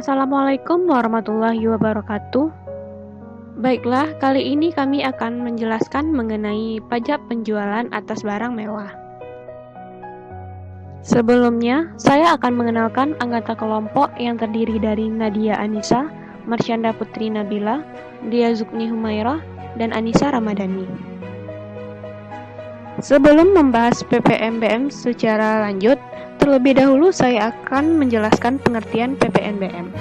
Assalamualaikum warahmatullahi wabarakatuh. Baiklah, kali ini kami akan menjelaskan mengenai pajak penjualan atas barang mewah. Sebelumnya, saya akan mengenalkan anggota kelompok yang terdiri dari Nadia Anissa, Marsyanda Putri Nabila, Dia Zukni Humairah, dan Anissa Ramadhani. Sebelum membahas PPNBM secara lanjut, terlebih dahulu saya akan menjelaskan pengertian PPNBM.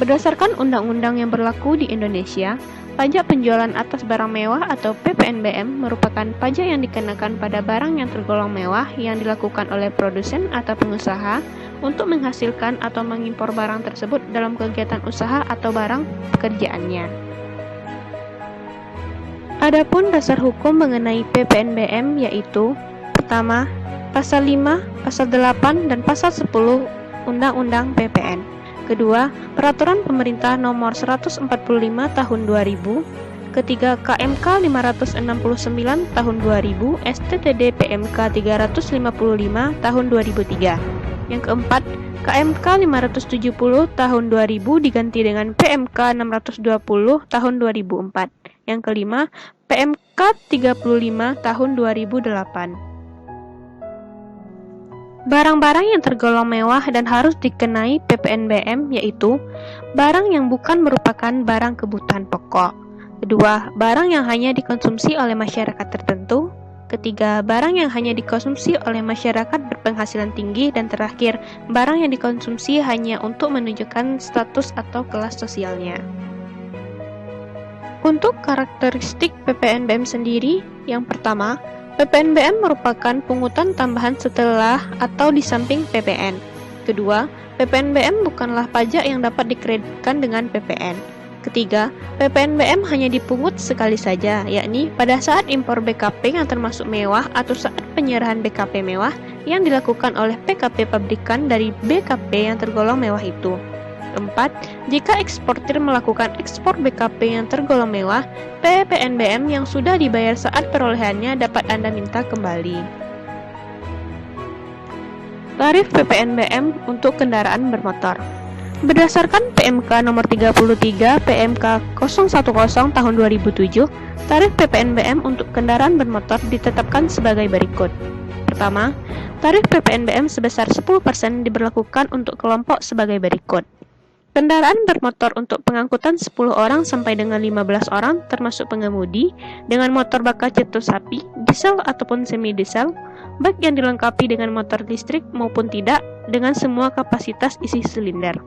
Berdasarkan undang-undang yang berlaku di Indonesia, pajak penjualan atas barang mewah atau PPNBM merupakan pajak yang dikenakan pada barang yang tergolong mewah yang dilakukan oleh produsen atau pengusaha untuk menghasilkan atau mengimpor barang tersebut dalam kegiatan usaha atau barang pekerjaannya. Adapun dasar hukum mengenai PPNBM yaitu: pertama, Pasal 5, Pasal 8, dan Pasal 10 Undang-Undang PPN. Kedua, Peraturan Pemerintah Nomor 145 Tahun 2000. Ketiga, KMK 569 Tahun 2000, STTD PMK 355 Tahun 2003. Yang keempat, KMK 570 Tahun 2000 diganti dengan PMK 620 Tahun 2004. Yang kelima, PMK 35 Tahun 2008. Barang-barang yang tergolong mewah dan harus dikenai PPNBM yaitu barang yang bukan merupakan barang kebutuhan pokok. Kedua, barang yang hanya dikonsumsi oleh masyarakat tertentu. Ketiga, barang yang hanya dikonsumsi oleh masyarakat berpenghasilan tinggi. Dan terakhir, barang yang dikonsumsi hanya untuk menunjukkan status atau kelas sosialnya. Untuk karakteristik PPNBM sendiri, yang pertama, PPNBM merupakan pungutan tambahan setelah atau di samping PPN. Kedua, PPNBM bukanlah pajak yang dapat dikreditkan dengan PPN. Ketiga, PPNBM hanya dipungut sekali saja, yakni pada saat impor BKP yang termasuk mewah atau saat penyerahan BKP mewah yang dilakukan oleh PKP pabrikan dari BKP yang tergolong mewah itu. Keempat, jika eksportir melakukan ekspor BKP yang tergolong mewah, PPNBM yang sudah dibayar saat perolehannya dapat Anda minta kembali. Tarif PPNBM untuk kendaraan bermotor. Berdasarkan PMK nomor 33 PMK 010 tahun 2007, tarif PPNBM untuk kendaraan bermotor ditetapkan sebagai berikut. Pertama, tarif PPNBM sebesar 10% diberlakukan untuk kelompok sebagai berikut. Kendaraan bermotor untuk pengangkutan 10 orang sampai dengan 15 orang termasuk pengemudi dengan motor bakar cetus api, diesel ataupun semi-diesel, baik yang dilengkapi dengan motor listrik maupun tidak, dengan semua kapasitas isi silinder.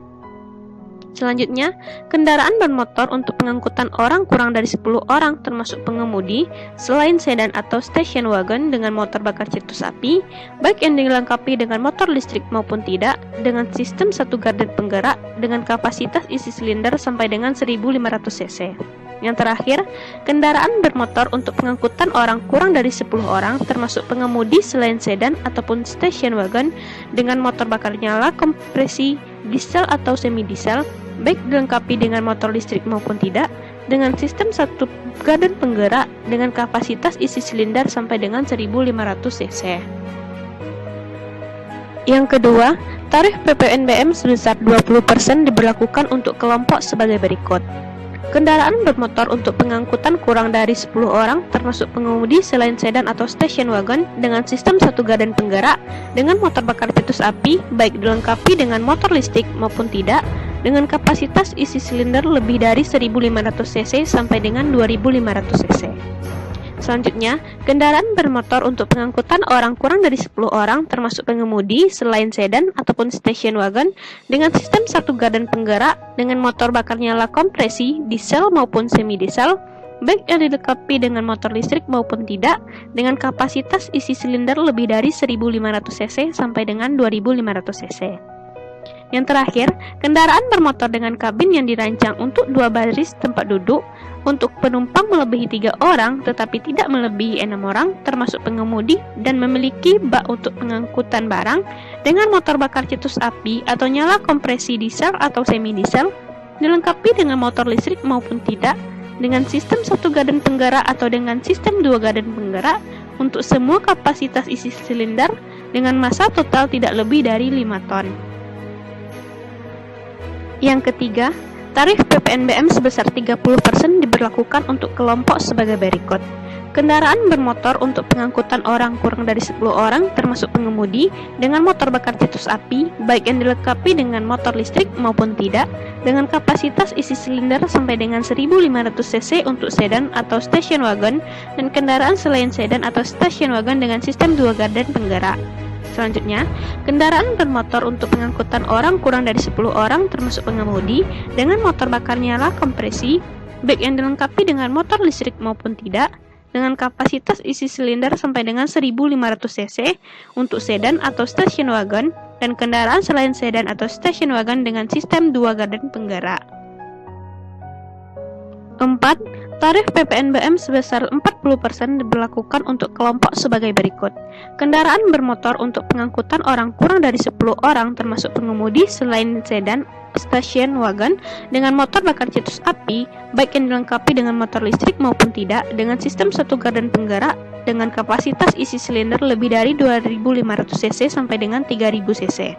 Selanjutnya, kendaraan bermotor untuk pengangkutan orang kurang dari 10 orang termasuk pengemudi selain sedan atau station wagon dengan motor bakar cetus api, baik yang dilengkapi dengan motor listrik maupun tidak, dengan sistem satu garden penggerak dengan kapasitas isi silinder sampai dengan 1500 cc. Yang terakhir, kendaraan bermotor untuk pengangkutan orang kurang dari 10 orang termasuk pengemudi selain sedan ataupun station wagon dengan motor bakar nyala kompresi diesel atau semi-diesel, baik dilengkapi dengan motor listrik maupun tidak, dengan sistem satu garden penggerak dengan kapasitas isi silinder sampai dengan 1500 cc. Yang kedua, tarif PPNBM sebesar 20% diberlakukan untuk kelompok sebagai berikut. Kendaraan bermotor untuk pengangkutan kurang dari 10 orang termasuk pengemudi selain sedan atau station wagon dengan sistem satu garden penggerak dengan motor bakar cetus api baik dilengkapi dengan motor listrik maupun tidak, dengan kapasitas isi silinder lebih dari 1500 cc sampai dengan 2500 cc. Selanjutnya, kendaraan bermotor untuk pengangkutan orang kurang dari 10 orang termasuk pengemudi selain sedan ataupun station wagon dengan sistem satu garden penggerak dengan motor bakar nyala kompresi diesel maupun semi-diesel, baik yang dilengkapi dengan motor listrik maupun tidak, dengan kapasitas isi silinder lebih dari 1500 cc sampai dengan 2500 cc. Yang terakhir, kendaraan bermotor dengan kabin yang dirancang untuk 2 baris tempat duduk untuk penumpang melebihi 3 orang tetapi tidak melebihi 6 orang termasuk pengemudi dan memiliki bak untuk pengangkutan barang dengan motor bakar cetus api atau nyala kompresi diesel atau semi-diesel, dilengkapi dengan motor listrik maupun tidak, dengan sistem satu garden penggerak atau dengan sistem 2 garden penggerak untuk semua kapasitas isi silinder dengan massa total tidak lebih dari 5 ton. Yang ketiga, tarif PPNBM sebesar 30% diberlakukan untuk kelompok sebagai berikut. Kendaraan bermotor untuk pengangkutan orang kurang dari 10 orang termasuk pengemudi dengan motor bakar cetus api, baik yang dilengkapi dengan motor listrik maupun tidak, dengan kapasitas isi silinder sampai dengan 1500 cc untuk sedan atau station wagon, dan kendaraan selain sedan atau station wagon dengan sistem 2 gardan penggerak. Selanjutnya, kendaraan bermotor untuk pengangkutan orang kurang dari 10 orang termasuk pengemudi dengan motor bakar nyala kompresi, baik yang dilengkapi dengan motor listrik maupun tidak, dengan kapasitas isi silinder sampai dengan 1500 cc untuk sedan atau station wagon, dan kendaraan selain sedan atau station wagon dengan sistem 2 gardan penggerak. 4. Tarif PPNBM sebesar 40% diberlakukan untuk kelompok sebagai berikut. Kendaraan bermotor untuk pengangkutan orang kurang dari 10 orang termasuk pengemudi selain sedan, station wagon dengan motor bakar cetus api, baik yang dilengkapi dengan motor listrik maupun tidak, dengan sistem 1 gardan penggerak dengan kapasitas isi silinder lebih dari 2500 cc sampai dengan 3000 cc.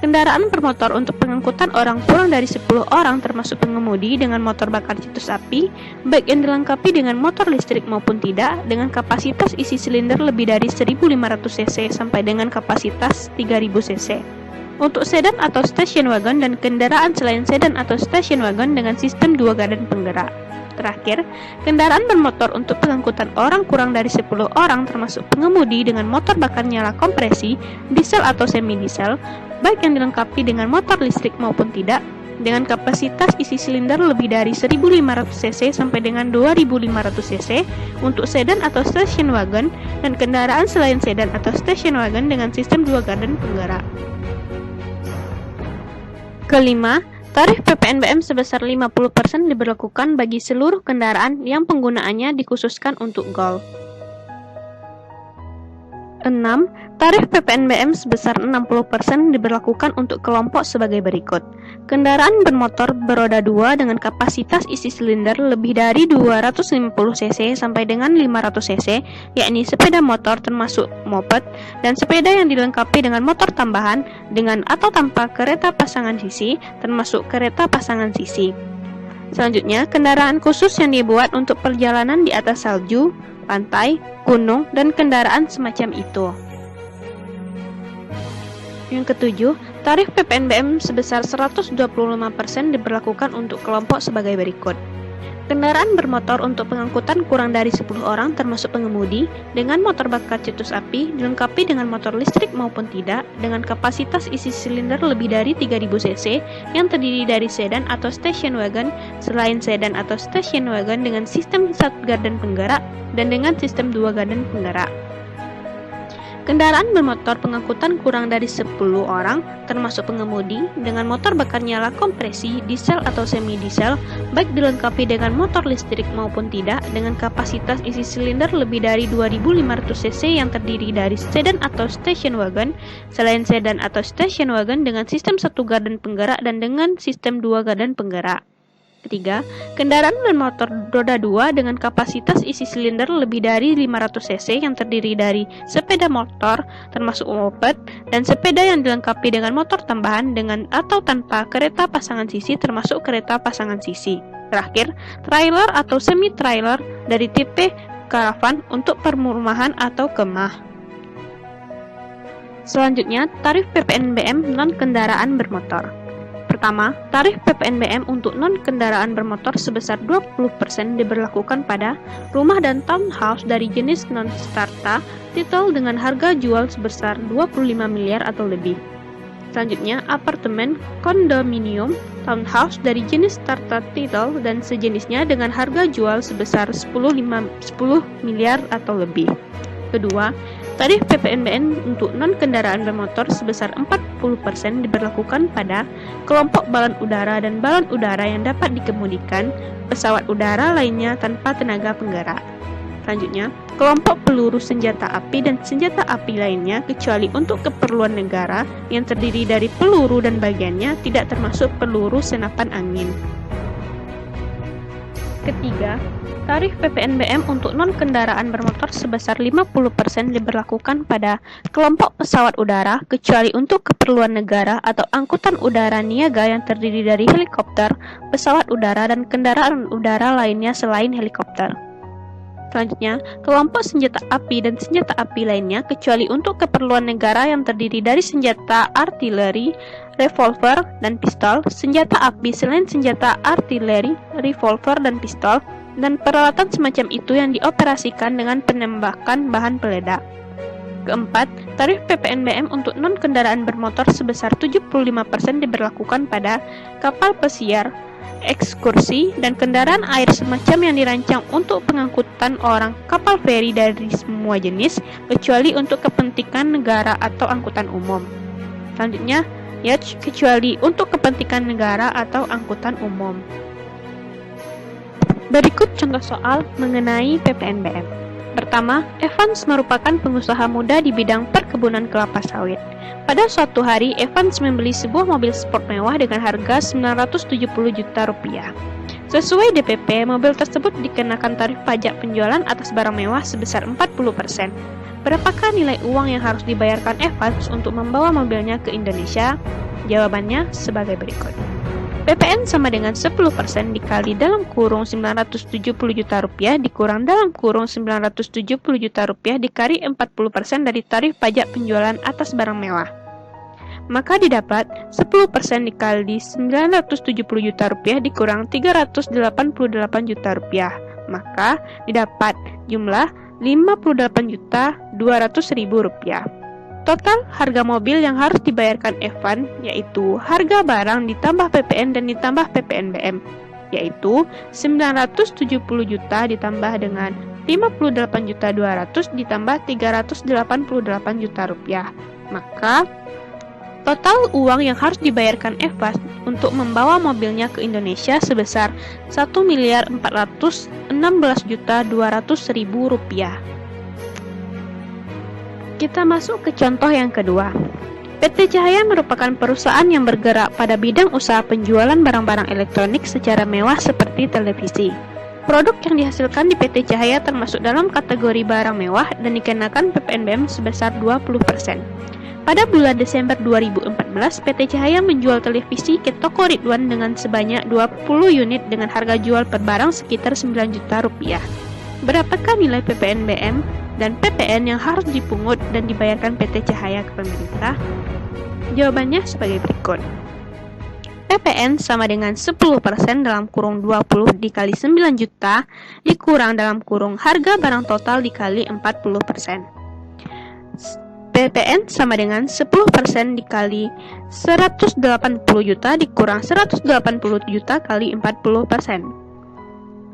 Kendaraan bermotor untuk pengangkutan orang kurang dari 10 orang termasuk pengemudi dengan motor bakar cetus api, baik yang dilengkapi dengan motor listrik maupun tidak, dengan kapasitas isi silinder lebih dari 1500 cc sampai dengan kapasitas 3000 cc. Untuk sedan atau station wagon dan kendaraan selain sedan atau station wagon dengan sistem 2 gardan penggerak. Terakhir, kendaraan bermotor untuk pengangkutan orang kurang dari 10 orang termasuk pengemudi dengan motor bakar nyala kompresi, diesel atau semi diesel, baik yang dilengkapi dengan motor listrik maupun tidak, dengan kapasitas isi silinder lebih dari 1500 cc sampai dengan 2500 cc untuk sedan atau station wagon dan kendaraan selain sedan atau station wagon dengan sistem 2 gardan penggerak. Kelima, tarif PPNBM sebesar 50% diberlakukan bagi seluruh kendaraan yang penggunaannya dikhususkan untuk golf. 6. Tarif PPNBM sebesar 60% diberlakukan untuk kelompok sebagai berikut. Kendaraan bermotor beroda 2 dengan kapasitas isi silinder lebih dari 250 cc sampai dengan 500 cc, yakni sepeda motor termasuk moped, dan sepeda yang dilengkapi dengan motor tambahan dengan atau tanpa kereta pasangan sisi, termasuk kereta pasangan sisi. Selanjutnya, kendaraan khusus yang dibuat untuk perjalanan di atas salju, pantai, gunung, dan kendaraan semacam itu. Yang ketujuh, tarif PPNBM sebesar 125% diberlakukan untuk kelompok sebagai berikut. Kendaraan bermotor untuk pengangkutan kurang dari 10 orang termasuk pengemudi dengan motor bakar cetus api dilengkapi dengan motor listrik maupun tidak, dengan kapasitas isi silinder lebih dari 3000 cc yang terdiri dari sedan atau station wagon, selain sedan atau station wagon dengan sistem 1 gardan penggerak dan dengan sistem 2 gardan penggerak. Kendaraan bermotor pengangkutan kurang dari 10 orang, termasuk pengemudi, dengan motor bakar nyala kompresi, diesel atau semi diesel, baik dilengkapi dengan motor listrik maupun tidak, dengan kapasitas isi silinder lebih dari 2500 cc yang terdiri dari sedan atau station wagon, selain sedan atau station wagon dengan sistem 1 gardan penggerak dan dengan sistem 2 gardan penggerak. Ketiga, kendaraan bermotor roda 2 dengan kapasitas isi silinder lebih dari 500 cc yang terdiri dari sepeda motor termasuk moped dan sepeda yang dilengkapi dengan motor tambahan dengan atau tanpa kereta pasangan sisi termasuk kereta pasangan sisi. Terakhir, trailer atau semi trailer dari tipe karavan untuk perumahan atau kemah. Selanjutnya, tarif PPNBM non kendaraan bermotor. Pertama, tarif PPNBM untuk non-kendaraan bermotor sebesar 20% diberlakukan pada rumah dan townhouse dari jenis non-strata titel dengan harga jual sebesar 25 miliar atau lebih. Selanjutnya, apartemen, kondominium, townhouse dari jenis strata titel dan sejenisnya dengan harga jual sebesar 10 miliar atau lebih. Kedua, tarif PPNBM untuk non-kendaraan bermotor sebesar 40% diberlakukan pada kelompok balon udara dan balon udara yang dapat dikemudikan, pesawat udara lainnya tanpa tenaga penggerak. Selanjutnya, kelompok peluru senjata api dan senjata api lainnya kecuali untuk keperluan negara yang terdiri dari peluru dan bagiannya tidak termasuk peluru senapan angin. Ketiga, Tarif PPNBM untuk non-kendaraan bermotor sebesar 50% diberlakukan pada kelompok pesawat udara, kecuali untuk keperluan negara atau angkutan udara niaga yang terdiri dari helikopter, pesawat udara, dan kendaraan udara lainnya selain helikopter. Selanjutnya, kelompok senjata api dan senjata api lainnya, kecuali untuk keperluan negara yang terdiri dari senjata artileri, revolver, dan pistol, senjata api selain senjata artileri, revolver, dan pistol, dan peralatan semacam itu yang dioperasikan dengan penembakan bahan peledak. Keempat, tarif PPNBM untuk non-kendaraan bermotor sebesar 75% diberlakukan pada kapal pesiar, ekskursi, dan kendaraan air semacam yang dirancang untuk pengangkutan orang, kapal feri dari semua jenis, kecuali untuk kepentingan negara atau angkutan umum. Selanjutnya, yacht, kecuali untuk kepentingan negara atau angkutan umum. Berikut contoh soal mengenai PPNBM. Pertama, Evans merupakan pengusaha muda di bidang perkebunan kelapa sawit. Pada suatu hari, Evans membeli sebuah mobil sport mewah dengan harga 970 juta rupiah. Sesuai DPP, mobil tersebut dikenakan tarif pajak penjualan atas barang mewah sebesar 40%. Berapakah nilai uang yang harus dibayarkan Evans untuk membawa mobilnya ke Indonesia? Jawabannya sebagai berikut. PPN sama dengan 10% dikali dalam kurung 970 juta rupiah dikurang dalam kurung 970 juta rupiah dikali 40% dari tarif pajak penjualan atas barang mewah. Maka didapat 10% dikali 970 juta rupiah dikurang 388 juta rupiah. Maka didapat jumlah 58.200.000 rupiah. Total harga mobil yang harus dibayarkan Evan yaitu harga barang ditambah PPN dan ditambah PPNBM, yaitu 970 juta ditambah dengan 58.200 ditambah 388 juta rupiah. Maka total uang yang harus dibayarkan Evan untuk membawa mobilnya ke Indonesia sebesar 1.416.200.000 rupiah. Kita masuk ke contoh yang kedua. PT Cahaya merupakan perusahaan yang bergerak pada bidang usaha penjualan barang-barang elektronik secara mewah seperti televisi. Produk yang dihasilkan di PT Cahaya termasuk dalam kategori barang mewah dan dikenakan PPNBM sebesar 20%. Pada bulan Desember 2014, PT Cahaya menjual televisi ke toko Ridwan dengan sebanyak 20 unit dengan harga jual per barang sekitar 9 juta rupiah. Berapakah nilai PPNBM dan PPN yang harus dipungut dan dibayarkan PT Cahaya ke pemerintah? Jawabannya sebagai berikut. PPN sama dengan 10% dalam kurung 20 dikali 9 juta dikurang dalam kurung harga barang total dikali 40%. PPN sama dengan 10% dikali 180 juta dikurang 180 juta kali 40%.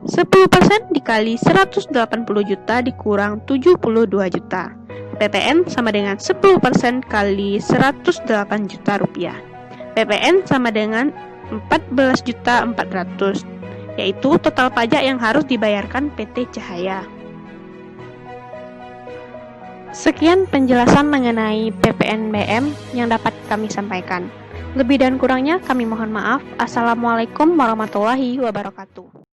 10% dikali 180 juta dikurang 72 juta. PPN sama dengan 10% kali 108 juta rupiah. PPN sama dengan 14.400.000, yaitu total pajak yang harus dibayarkan PT Cahaya. Sekian penjelasan mengenai PPNBM yang dapat kami sampaikan. Lebih dan kurangnya kami mohon maaf. Assalamualaikum warahmatullahi wabarakatuh.